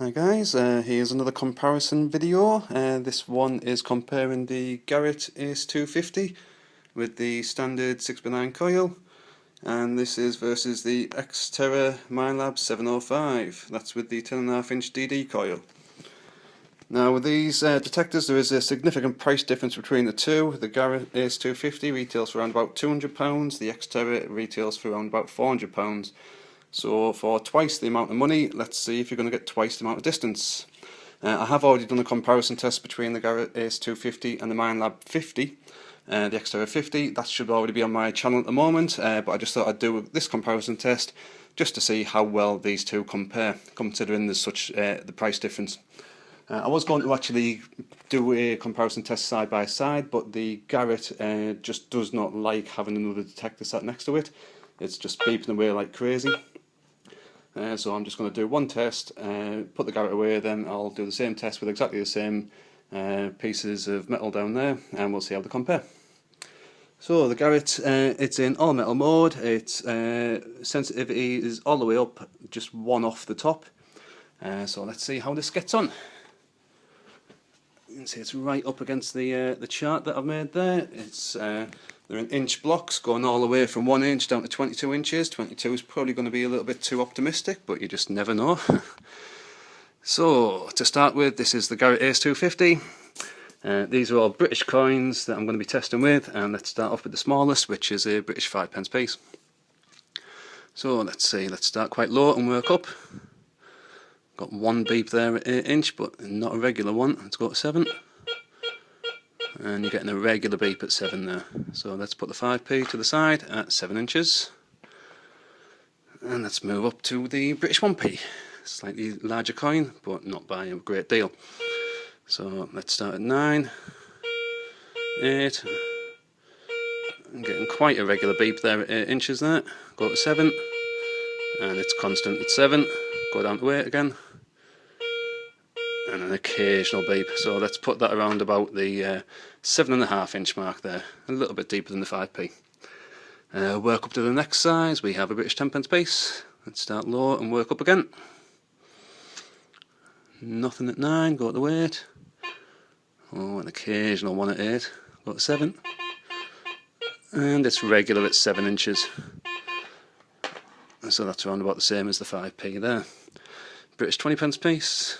Hi guys, here's another comparison video. This one is comparing the Garrett Ace 250 with the standard 6x9 coil, and this is versus the X-Terra Minelab 705. That's with the 10.5" DD coil. Now with these detectors there is a significant price difference between the two. The Garrett Ace 250 retails for around about £200, the X-Terra retails for around about £400. So for twice the amount of money, let's see if you're going to get twice the amount of distance. I have already done a comparison test between the Garrett Ace 250 and the Minelab 50, the X-Terra 50. That should already be on my channel at the moment, but I just thought I'd do this comparison test just to see how well these two compare, considering there's such the price difference. I was going to actually do a comparison test side by side, but the Garrett just does not like having another detector sat next to it. It's just beeping away like crazy. So I'm just going to do one test, put the Garrett away, then I'll do the same test with exactly the same pieces of metal down there, and we'll see how they compare. So the Garrett, it's in all metal mode. Its sensitivity is all the way up, just one off the top. So let's see how this gets on. You can see it's right up against the chart that I've made there. It's they're in inch blocks going all the way from 1 inch down to 22 inches. 22 is probably going to be a little bit too optimistic, but you just never know. So to start with, this is the Garrett Ace 250. These are all British coins that I'm going to be testing with, and let's start off with the smallest, which is a British 5p piece. So let's see, let's start quite low and work up. Got one beep there at 8 inch, but not a regular one. Let's go to 7. And you're getting a regular beep at 7 there. So let's put the 5p to the side at 7 inches. And let's move up to the British 1p. Slightly larger coin, but not by a great deal. So let's start at 9, 8. I'm getting quite a regular beep there at 8 inches there. Go to 7. And it's constant at 7. Go down to 8 again. And an occasional beep. So let's put that around about the 7.5 inch mark there, a little bit deeper than the 5p. Work up to the next size. We have a British 10p piece. Let's start low and work up again. Nothing at 9, go to 8. Oh, an occasional one at 8, go to 7. And it's regular at 7 inches. So that's around about the same as the 5p there. British 20p piece.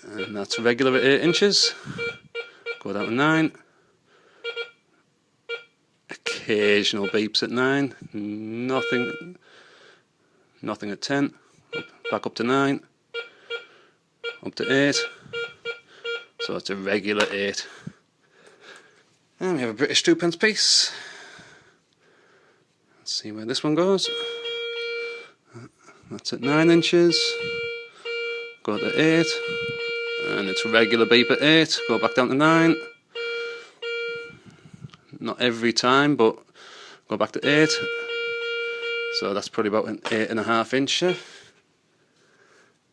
And that's regular at 8 inches. Go down to 9. Occasional beeps at 9. Nothing at 10. Back up to 9. Up to 8. So it's a regular 8. And we have a British 2p piece. Let's see where this one goes. That's at 9 inches. Go to 8. And it's regular beep at 8, go back down to 9. Not every time, but go back to 8. So that's probably about an 8.5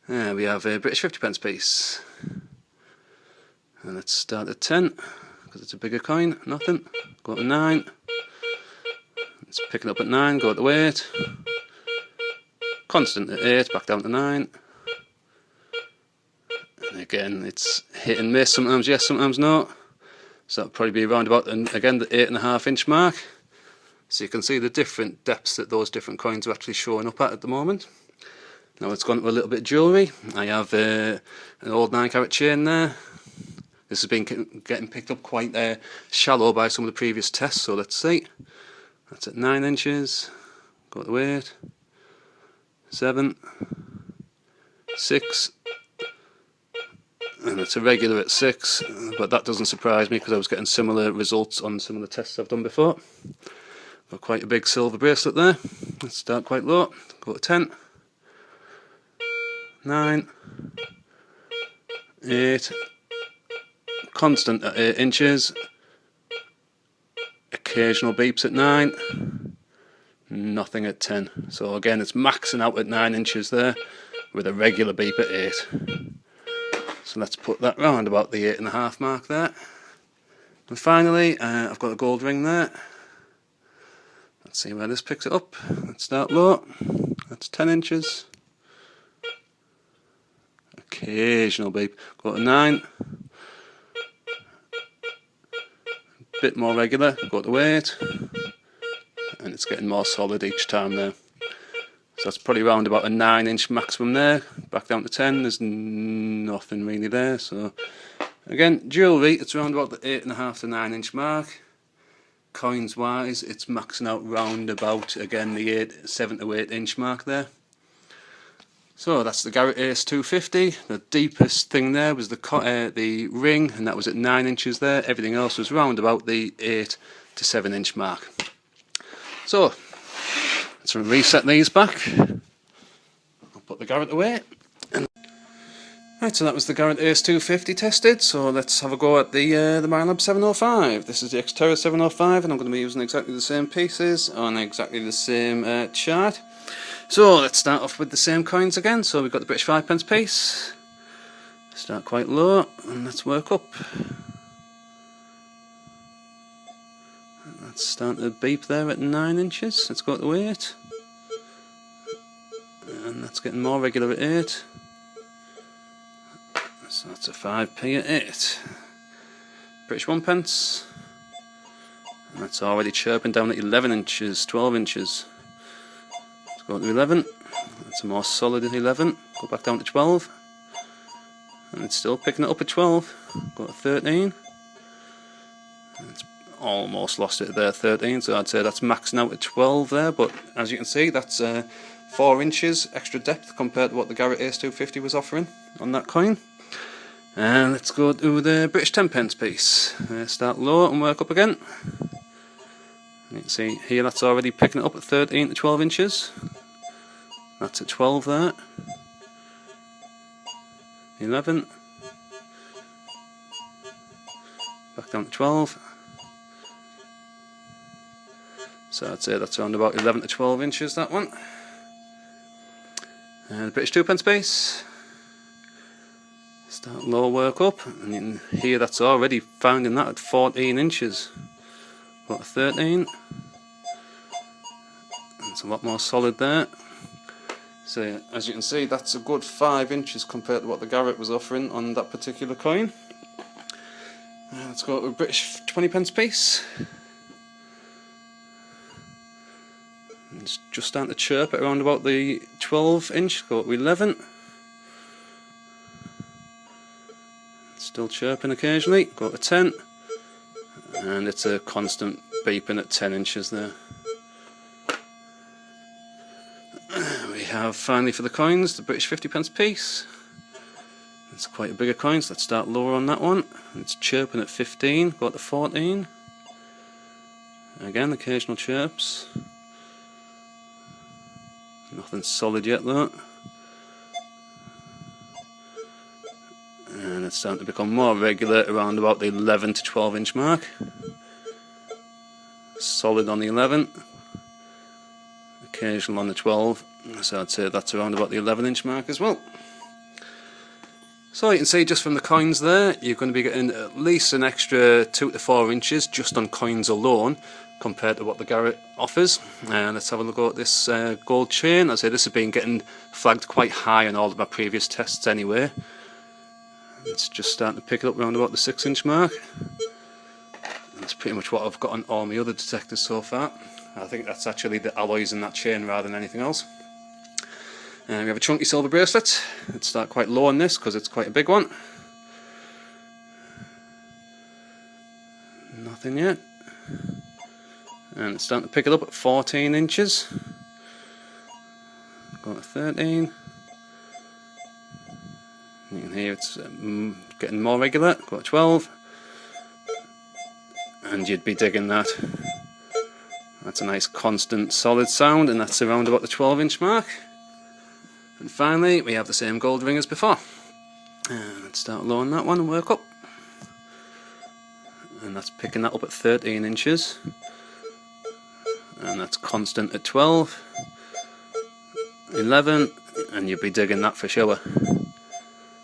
incher. We have a British 50p piece. And let's start at 10, because it's a bigger coin, nothing. Go to 9. It's picking up at 9, go to 8. Constant at 8, back down to 9. Again, it's hit and miss, sometimes yes, sometimes no. So that'll probably be around about, again, the 8.5 inch mark. So you can see the different depths that those different coins are actually showing up at the moment. Now let's go into a little bit of jewellery. I have an old 9-carat chain there. This has been getting picked up quite shallow by some of the previous tests, so let's see. That's at 9 inches. Go to 8. 7. 6. And it's a regular at 6, but that doesn't surprise me because I was getting similar results on some of the tests I've done before. Got quite a big silver bracelet there. Let's start quite low. Go to 10. 9. 8. Constant at 8 inches. Occasional beeps at 9. Nothing at 10. So again, it's maxing out at 9 inches there with a regular beep at 8. So let's put that round about the 8.5 mark there. And finally, I've got a gold ring there. Let's see where this picks it up. Let's start low. That's 10 inches. occasional beep. Go to 9. Bit more regular. Go to 8. And it's getting more solid each time there. So that's probably around about a 9-inch maximum there. Back down to 10, there's nothing really there. So again, jewellery, it's around about the 8.5 to 9-inch mark. Coins wise, it's maxing out round about, again, the 7 to 8-inch mark there. So that's the Garrett Ace 250. The deepest thing there was the ring, and that was at 9 inches there. Everything else was round about the 8 to 7-inch mark. So let's reset these back. I'll put the Garrett away. Right, so that was the Garrett Ace 250 tested. So let's have a go at the Minelab 705. This is the X-Terra 705, and I'm going to be using exactly the same pieces on exactly the same chart. So let's start off with the same coins again. So we've got the British 5p piece. Start quite low, and let's work up. That's starting to beep there at 9 inches. Let's go to 8. And that's getting more regular at 8. So that's a 5p at 8. British 1p. And that's already chirping down at 11 inches, 12 inches. Let's go to 11. That's a more solid 11. Go back down to 12. And it's still picking it up at 12. Go to 13. And it's almost lost it there, 13. So I'd say that's maxing out at 12 there. But as you can see, that's 4 inches extra depth compared to what the Garrett Ace 250 was offering on that coin. And let's go to the British 10p piece. Start low and work up again. You can see here that's already picking it up at 13 to 12 inches. That's at 12 there. 11. Back down to 12. So I'd say that's around about 11 to 12 inches, that one. And the British 2p piece. Start low, work up, and you can hear that's already finding that at 14 inches. Go to 13. It's a lot more solid there. So as you can see, that's a good 5 inches compared to what the Garrett was offering on that particular coin. Let's go to a British 20p piece. It's just starting to chirp at around about the 12 inch. Go to 11. Still chirping occasionally. Go to 10. And it's a constant beeping at 10 inches there. We have finally for the coins the British 50p piece. It's quite a bigger coin, so let's start lower on that one. It's chirping at 15, go to 14. Again, occasional chirps. Nothing solid yet though. And it's starting to become more regular around about the 11 to 12 inch mark. Solid on the 11. Occasional on the 12. So I'd say that's around about the 11 inch mark as well. So you can see just from the coins there, you're going to be getting at least an extra 2 to 4 inches just on coins alone compared to what the Garrett offers. And let's have a look at this gold chain. As I say, this has been getting flagged quite high on all of my previous tests anyway. It's just starting to pick it up around about the 6 inch mark. That's pretty much what I've got on all my other detectors so far. I think that's actually the alloys in that chain rather than anything else. We have a chunky silver bracelet. Let's start quite low on this because it's quite a big one. Nothing yet. And it's starting to pick it up at 14 inches. Go to 13. You can hear it's getting more regular. Go to 12. And you'd be digging that. That's a nice constant solid sound, and that's around about the 12 inch mark. And finally we have the same gold ring as before. Let's start low on that one and work up. And that's picking that up at 13 inches. And that's constant at 12. 11, and you'll be digging that for sure.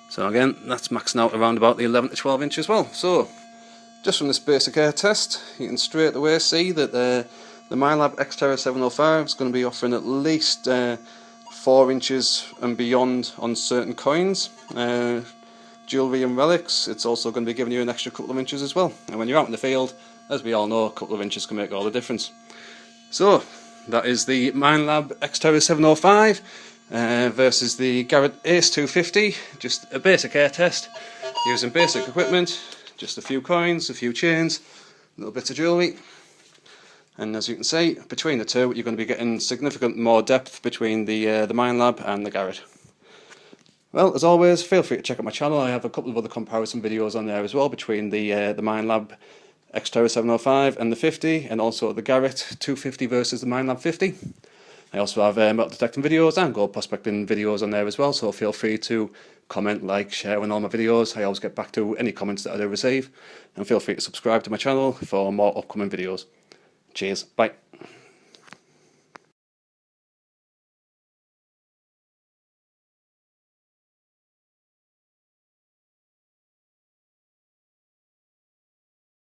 So again, that's maxing out around about the 11 to 12 inch as well. So just from this basic air test, you can straight away see that the Minelab X-Terra 705 is going to be offering at least 4 inches and beyond on certain coins, jewellery and relics. It's also going to be giving you an extra couple of inches as well. And when you're out in the field, as we all know, a couple of inches can make all the difference. So that is the Minelab X-Terra 705 versus the Garrett Ace 250. Just a basic air test using basic equipment, just a few coins, a few chains, little bits of jewellery. And as you can see, between the two, you're going to be getting significant more depth between the Minelab and the Garrett. Well, as always, feel free to check out my channel. I have a couple of other comparison videos on there as well between the Minelab X-Terra 705 and the 50, and also the Garrett 250 versus the Minelab 50. I also have metal detecting videos and gold prospecting videos on there as well, so feel free to comment, like, share on all my videos. I always get back to any comments that I do receive, and feel free to subscribe to my channel for more upcoming videos. Cheers, bye.